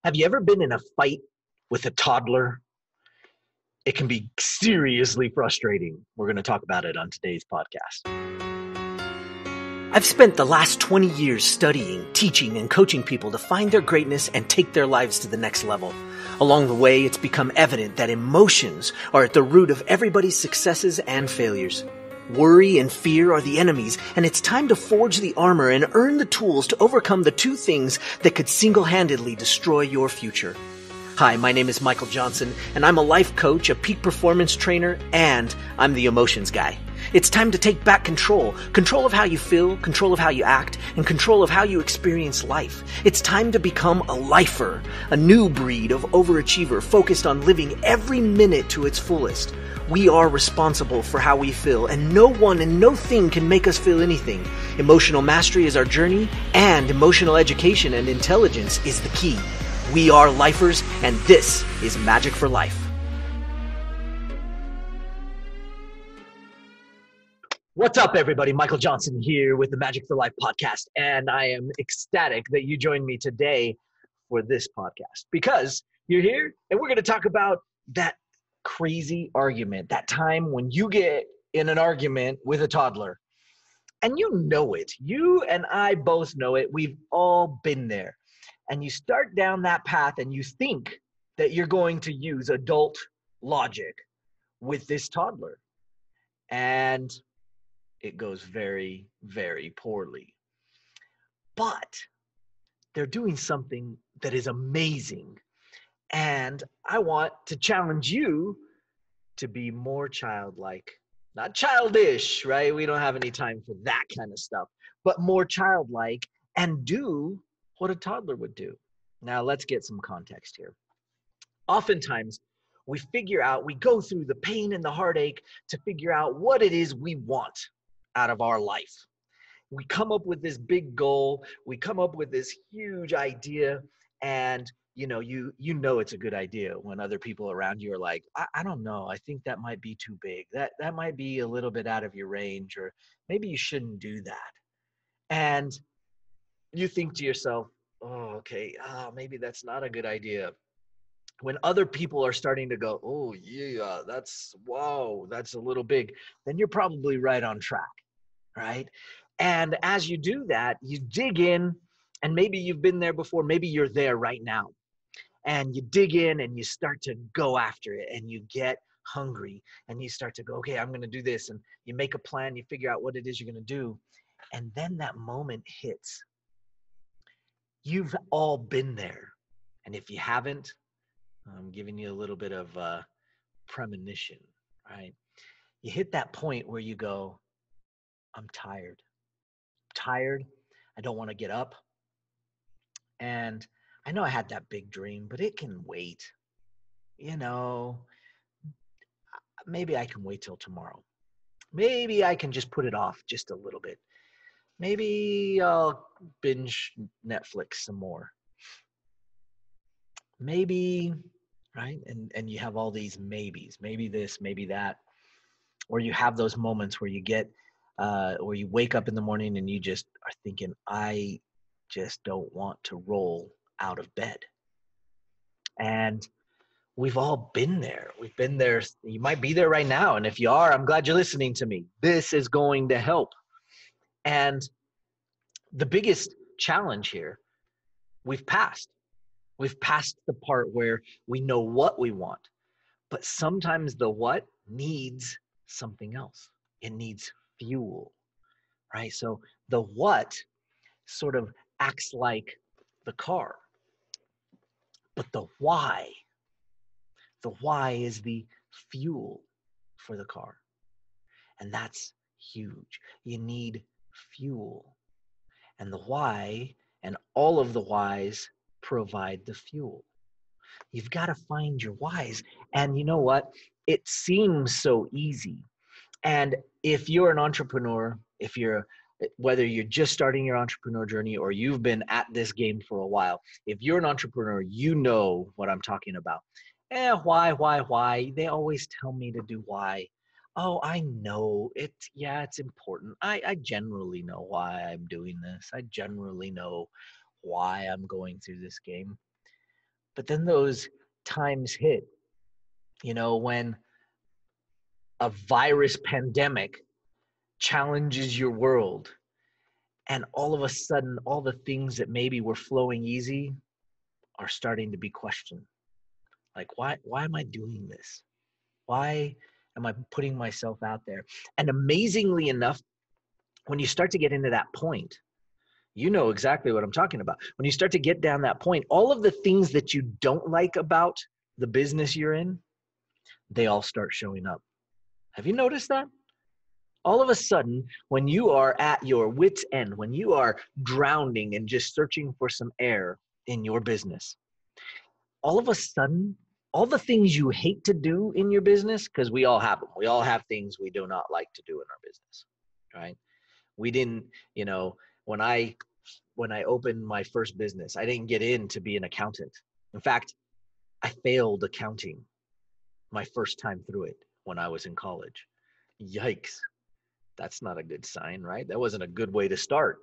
Have you ever been in a fight with a toddler? It can be seriously frustrating. We're going to talk about it on today's podcast. I've spent the last 20 years studying, teaching, and coaching people to find their greatness and take their lives to the next level. Along the way, it's become evident that emotions are at the root of everybody's successes and failures. Worry and fear are the enemies, and it's time to forge the armor and earn the tools to overcome the two things that could single-handedly destroy your future. Hi, my name is Michael Johnson, and I'm a life coach, a peak performance trainer, and I'm the emotions guy. It's time to take back control of how you feel, control of how you act, and control of how you experience life. It's time to become a lifer, a new breed of overachiever focused on living every minute to its fullest. We are responsible for how we feel, and no one and no thing can make us feel anything. Emotional mastery is our journey, and emotional education and intelligence is the key. We are lifers, and this is Magic for Life. What's up, everybody? Michael Johnson here with the Magic for Life podcast, and I am ecstatic that you joined me today for this podcast because you're here, and we're going to talk about that crazy argument, that time when you get in an argument with a toddler, and you know it. You and I both know it. We've all been there. And you start down that path and you think that you're going to use adult logic with this toddler. And it goes very, very poorly. But they're doing something that is amazing. And I want to challenge you to be more childlike. Not childish, right? We don't have any time for that kind of stuff. But more childlike and do what a toddler would do. Now, let's get some context here. Oftentimes, we go through the pain and the heartache to figure out what it is we want out of our life. We come up with this big goal, we come up with this huge idea, and you know it's a good idea when other people around you are like, I don't know, I think that might be too big. That might be a little bit out of your range, or maybe you shouldn't do that. And you think to yourself, maybe that's not a good idea. When other people are starting to go, oh yeah, that's a little big, then you're probably right on track, right? And as you do that, you dig in, and maybe you've been there before, maybe you're there right now, and you dig in and you start to go after it, and you get hungry, and you start to go, okay, I'm going to do this, and you make a plan, you figure out what it is you're going to do, and then that moment hits. You've all been there. And if you haven't, I'm giving you a little bit of premonition, right? You hit that point where you go, I'm tired. Tired. I don't want to get up. And I know I had that big dream, but it can wait. Maybe I can wait till tomorrow. Maybe I can just put it off just a little bit. Maybe I'll binge Netflix some more. Maybe, right? And you have all these maybes, maybe this, maybe that. Or you have those moments where where you wake up in the morning and you just are thinking, I just don't want to roll out of bed. And we've all been there. We've been there. You might be there right now. And if you are, I'm glad you're listening to me. This is going to help. And the biggest challenge here, we've passed. We've passed the part where we know what we want, but sometimes the what needs something else. It needs fuel, right? So the what sort of acts like the car, but the why is the fuel for the car. And that's huge. You need fuel. And the why and all of the whys provide the fuel. You've got to find your whys. And you know what? It seems so easy. And if you're an entrepreneur, whether you're just starting your entrepreneur journey or you've been at this game for a while, if you're an entrepreneur, you know what I'm talking about. Why? They always tell me to do why. Oh, I know it. Yeah, it's important. I generally know why I'm doing this. I generally know why I'm going through this game. But then those times hit, when a virus pandemic challenges your world, and all of a sudden, all the things that maybe were flowing easy are starting to be questioned. Like, why am I doing this? Why am I putting myself out there? And amazingly enough, when you start to get into that point, you know exactly what I'm talking about. When you start to get down that point, all of the things that you don't like about the business you're in, they all start showing up. Have you noticed that? All of a sudden, when you are at your wit's end, when you are drowning and just searching for some air in your business, all of a sudden, all the things you hate to do in your business, because we all have them. We all have things we do not like to do in our business, right? We didn't, when I opened my first business, I didn't get in to be an accountant. In fact, I failed accounting my first time through it when I was in college. Yikes. That's not a good sign, right? That wasn't a good way to start.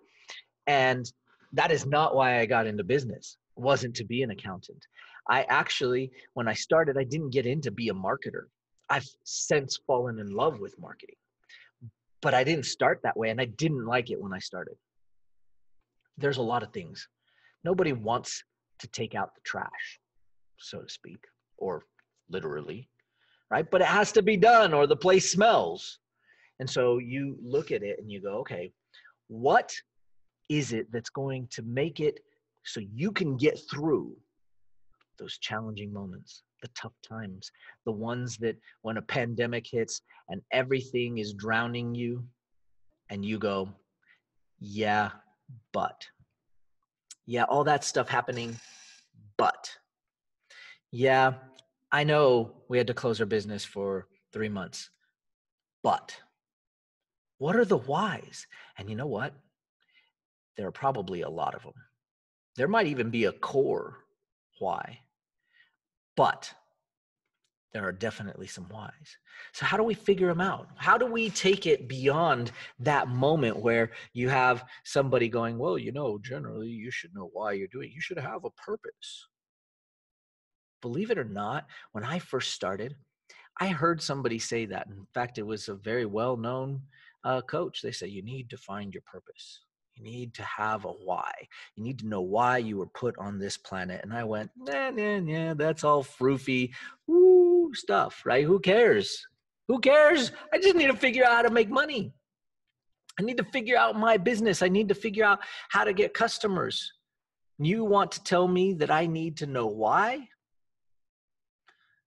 And that is not why I got into business. It wasn't to be an accountant. I actually, when I started, I didn't get in to be a marketer. I've since fallen in love with marketing, but I didn't start that way, and I didn't like it when I started. There's a lot of things. Nobody wants to take out the trash, so to speak, or literally, right? But it has to be done or the place smells. And so you look at it and you go, okay, what is it that's going to make it so you can get through those challenging moments, the tough times, the ones that when a pandemic hits and everything is drowning you and you go, yeah, but. Yeah, all that stuff happening, but. Yeah, I know we had to close our business for 3 months, but. What are the whys? And you know what? There are probably a lot of them. There might even be a core why, but there are definitely some whys. So how do we figure them out? How do we take it beyond that moment where you have somebody going, well, generally you should know why you're doing it. You should have a purpose. Believe it or not, when I first started, I heard somebody say that. In fact, it was a very well-known coach. They say, you need to find your purpose. You need to have a why. You need to know why you were put on this planet. And I went, nah, that's all froofy stuff, right? Who cares? Who cares? I just need to figure out how to make money. I need to figure out my business. I need to figure out how to get customers. You want to tell me that I need to know why?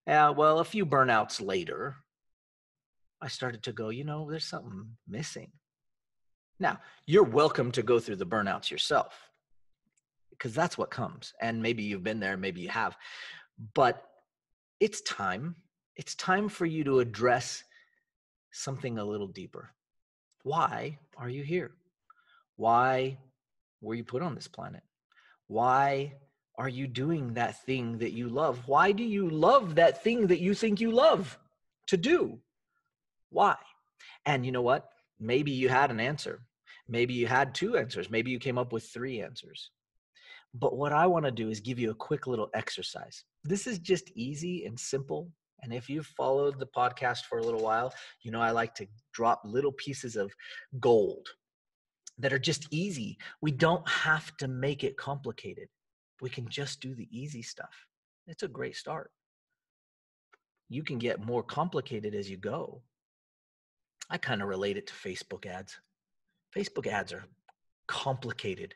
Well, a few burnouts later, I started to go, there's something missing. Now, you're welcome to go through the burnouts yourself because that's what comes. And maybe you've been there, maybe you have. But it's time. It's time for you to address something a little deeper. Why are you here? Why were you put on this planet? Why are you doing that thing that you love? Why do you love that thing that you think you love to do? Why? And you know what? Maybe you had an answer. Maybe you had 2 answers. Maybe you came up with 3 answers. But what I want to do is give you a quick little exercise. This is just easy and simple. And if you've followed the podcast for a little while, I like to drop little pieces of gold that are just easy. We don't have to make it complicated. We can just do the easy stuff. It's a great start. You can get more complicated as you go. I kind of relate it to Facebook ads. Facebook ads are complicated.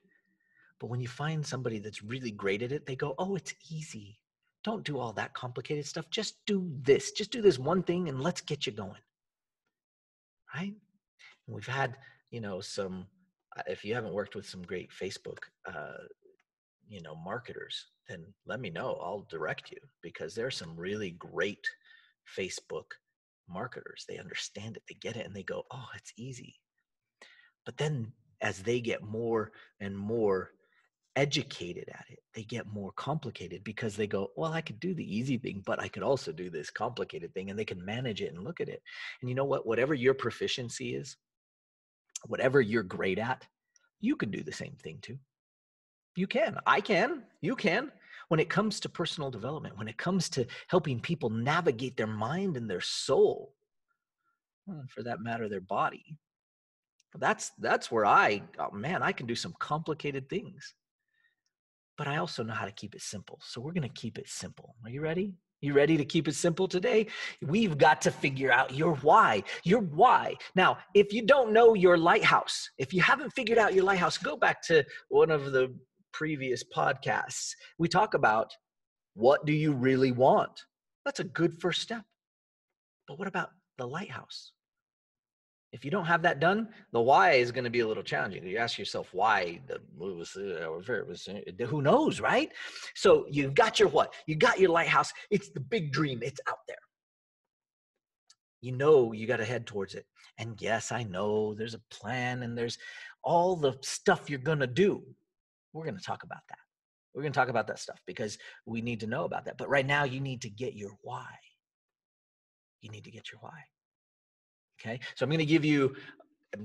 But when you find somebody that's really great at it, they go, oh, it's easy. Don't do all that complicated stuff. Just do this. Just do this one thing and let's get you going. Right? And we've had, some, if you haven't worked with some great Facebook, marketers, then let me know. I'll direct you because there are some really great Facebook marketers. They understand it. They get it and they go, oh, it's easy. But then as they get more and more educated at it, they get more complicated because they go, well, I could do the easy thing, but I could also do this complicated thing, and they can manage it and look at it. And you know what? Whatever your proficiency is, whatever you're great at, you can do the same thing too. You can. I can. You can. when it comes to personal development, when it comes to helping people navigate their mind and their soul, for that matter, their body, that's where I can do some complicated things. But I also know how to keep it simple. So we're going to keep it simple. Are you ready? You ready to keep it simple today? We've got to figure out your why. Your why. Now, if you don't know your lighthouse, if you haven't figured out your lighthouse, go back to one of the previous podcasts. We talk about, what do you really want? That's a good first step. But what about the lighthouse? If you don't have that done, the why is going to be a little challenging. You ask yourself why who knows, right? So you've got your what? You got your lighthouse. It's the big dream. It's out there. You know you got to head towards it. And yes, I know there's a plan and there's all the stuff you're going to do. We're going to talk about that. We're going to talk about that stuff because we need to know about that. But right now you need to get your why. You need to get your why. Okay, so I'm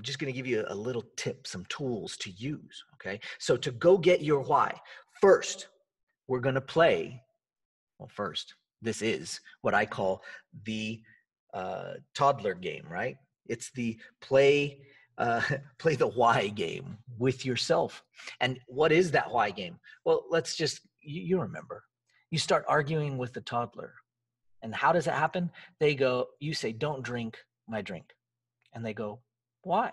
just going to give you a little tip, some tools to use. Okay, so to go get your why, first, we're going to play. Well, first, this is what I call the toddler game, right? It's the play the why game with yourself. And what is that why game? Well, let's just, you remember, you start arguing with the toddler. And how does it happen? You say, don't drink my drink. And they go, why?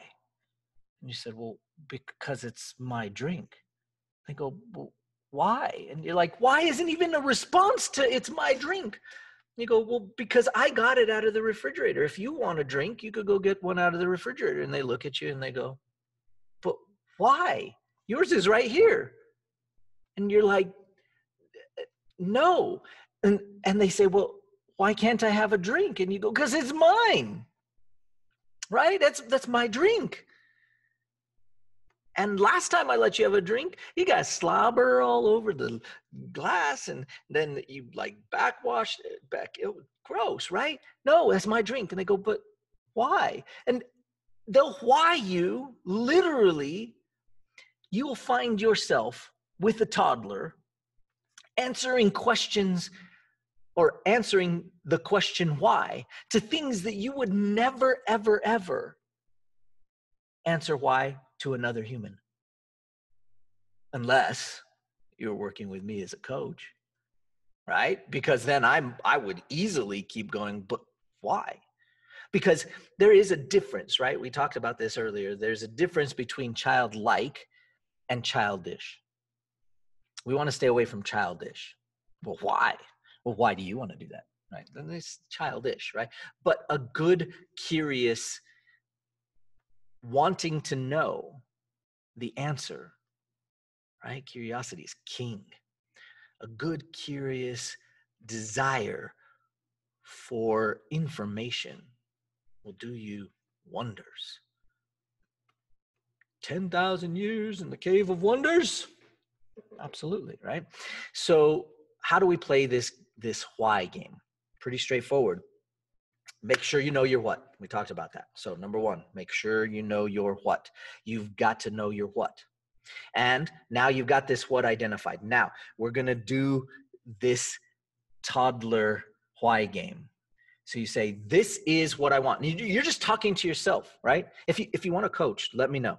And you said, well, because it's my drink. They go, well, why? And you're like, why isn't even a response to it's my drink? And you go, well, because I got it out of the refrigerator. If you want a drink, you could go get one out of the refrigerator. And they look at you and they go, but why? Yours is right here. And you're like, no. And they say, well, why can't I have a drink? And you go, because it's mine. Right? That's my drink. And last time I let you have a drink, you got slobber all over the glass, and then you like backwash it back. It was gross, right? No, that's my drink. And they go, but why? And they'll why you literally. You will find yourself with a toddler answering questions or answering the question why to things that you would never, ever, ever answer why to another human. Unless you're working with me as a coach, right? Because then I would easily keep going, but why? Because there is a difference, right? We talked about this earlier. There's a difference between childlike and childish. We want to stay away from childish. Well, why? Well, why do you want to do that? Right? Then it's childish, right? But a good, curious, wanting to know the answer, right? Curiosity is king. A good, curious desire for information will do you wonders. 10,000 years in the cave of wonders? Absolutely, right? So how do we play this why game? Pretty straightforward. Make sure you know your what. We talked about that. So number one, make sure you know your what. You've got to know your what. And now you've got this what identified. Now we're going to do this toddler why game. So you say, this is what I want. You're just talking to yourself, right? If you want a coach, let me know.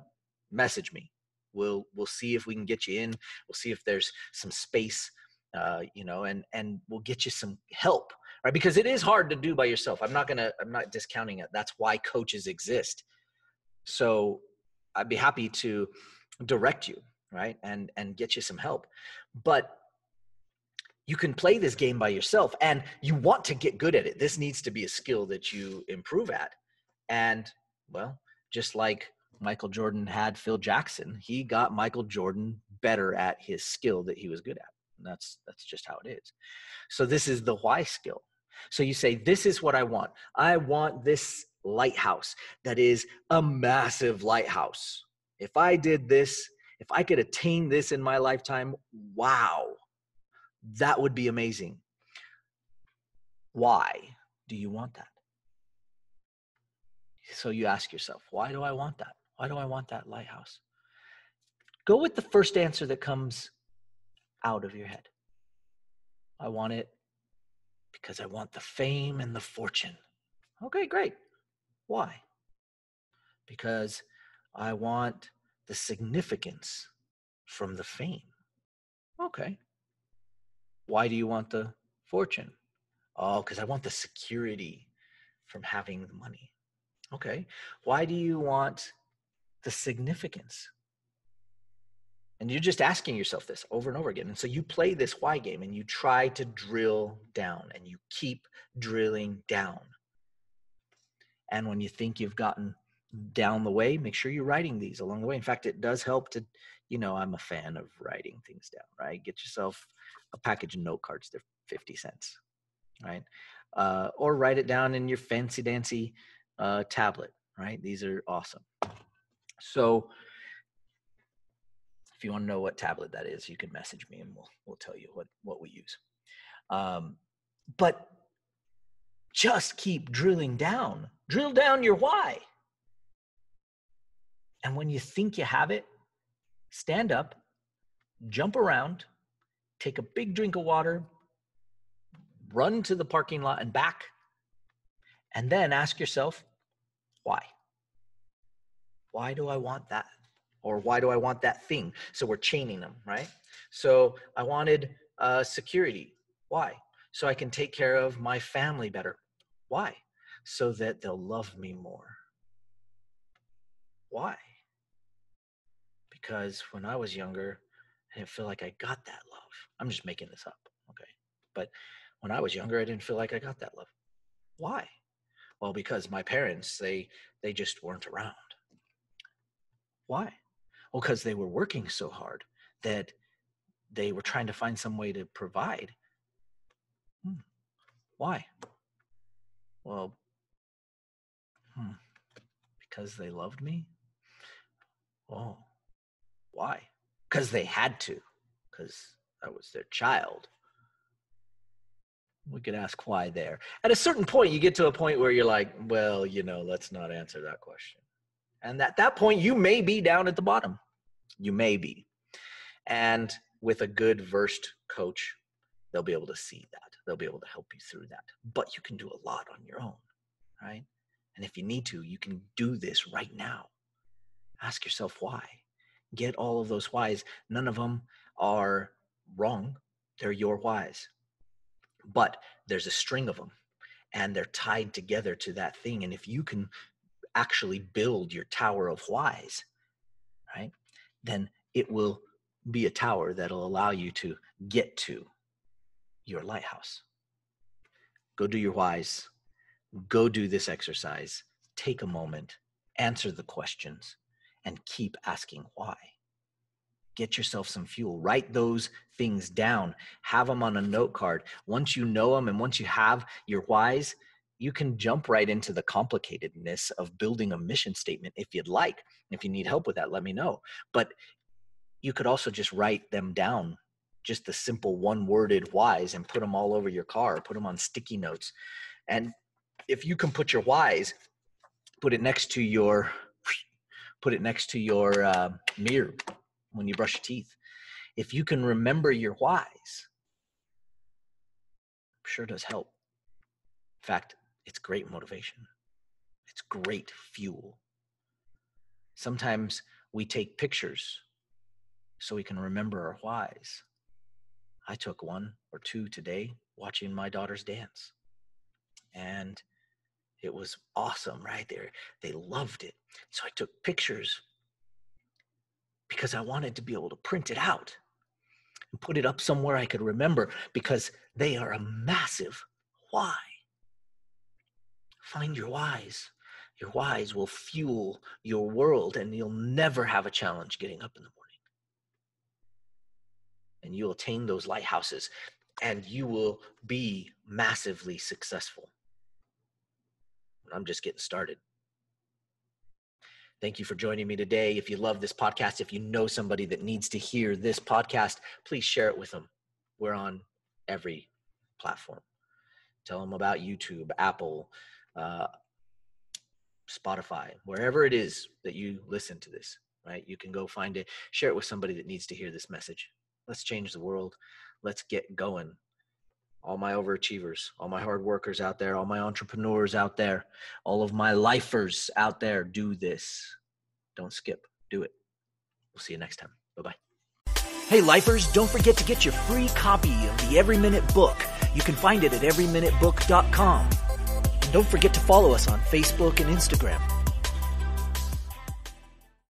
Message me. We'll see if we can get you in. We'll see if there's some space, and we'll get you some help, right? Because it is hard to do by yourself. I'm not discounting it. That's why coaches exist. So I'd be happy to direct you, right? And get you some help. But you can play this game by yourself, and you want to get good at it. This needs to be a skill that you improve at. And well, just like Michael Jordan had Phil Jackson, he got Michael Jordan better at his skill that he was good at. And that's just how it is. So this is the why skill. So you say, this is what I want. I want this lighthouse that is a massive lighthouse. If I did this, if I could attain this in my lifetime, wow, that would be amazing. Why do you want that? So you ask yourself, why do I want that? Why do I want that lighthouse? Go with the first answer that comes out of your head. I want it because I want the fame and the fortune. Okay, great. Why? Because I want the significance from the fame. Okay. Why do you want the fortune? Oh, because I want the security from having the money. Okay. Why do you want the significance? And you're just asking yourself this over and over again. And so you play this why game and you try to drill down and you keep drilling down. And when you think you've gotten down the way, make sure you're writing these along the way. In fact, it does help to, I'm a fan of writing things down, right? Get yourself a package of note cards. They're 50 cents, right? Or write it down in your fancy dancy tablet, right? These are awesome. So if you want to know what tablet that is, you can message me and we'll tell you what we use. But just keep drilling down. Drill down your why. And when you think you have it, stand up, jump around, take a big drink of water, run to the parking lot and back, and then ask yourself, why? Why do I want that? Or why do I want that thing? So we're chaining them, right? So I wanted security. Why? So I can take care of my family better. Why? So that they'll love me more. Why? Because when I was younger, I didn't feel like I got that love. I'm just making this up, okay? But when I was younger, I didn't feel like I got that love. Why? Well, because my parents, they just weren't around. Why? Well, because they were working so hard that they were trying to find some way to provide. Why? Well, because they loved me? Oh, why? Because they had to, because I was their child. We could ask why there. At a certain point, you get to a point where you're like, well, let's not answer that question. And at that point, you may be down at the bottom. You may be. And with a good versed coach, they'll be able to see that. They'll be able to help you through that. But you can do a lot on your own, right? And if you need to, you can do this right now. Ask yourself why. Get all of those whys. None of them are wrong. They're your whys. But there's a string of them, and they're tied together to that thing. And if you can actually build your tower of whys, right, then it will be a tower that'll allow you to get to your lighthouse. Go do your whys. Go do this exercise. Take a moment, answer the questions, and keep asking why. Get yourself some fuel. Write those things down. Have them on a note card. Once you know them and once you have your whys, you can jump right into the complicatedness of building a mission statement if you'd like. If you need help with that, let me know. But you could also just write them down, just the simple one-worded whys, and put them all over your car, put them on sticky notes. And if you can put your whys, put it next to your mirror when you brush your teeth. If you can remember your whys, sure does help. In fact, it's great motivation. It's great fuel. Sometimes we take pictures so we can remember our whys. I took one or two today watching my daughters dance. And it was awesome, right? They loved it. So I took pictures because I wanted to be able to print it out and put it up somewhere I could remember, because they are a massive why. Find your whys. Your whys will fuel your world, and you'll never have a challenge getting up in the morning. And you'll attain those lighthouses, and you will be massively successful. I'm just getting started. Thank you for joining me today. If you love this podcast, if you know somebody that needs to hear this podcast, please share it with them. We're on every platform. Tell them about YouTube, Apple, Spotify, wherever it is that you listen to this, right? You can go find it, share it with somebody that needs to hear this message. Let's change the world. Let's get going. all my overachievers, all my hard workers out there, all my entrepreneurs out there, all of my lifers out there, do this. Don't skip. Do it. We'll see you next time. Bye-bye. Hey, lifers, don't forget to get your free copy of the Every Minute book. You can find it at everyminutebook.com. And don't forget to follow us on Facebook and Instagram.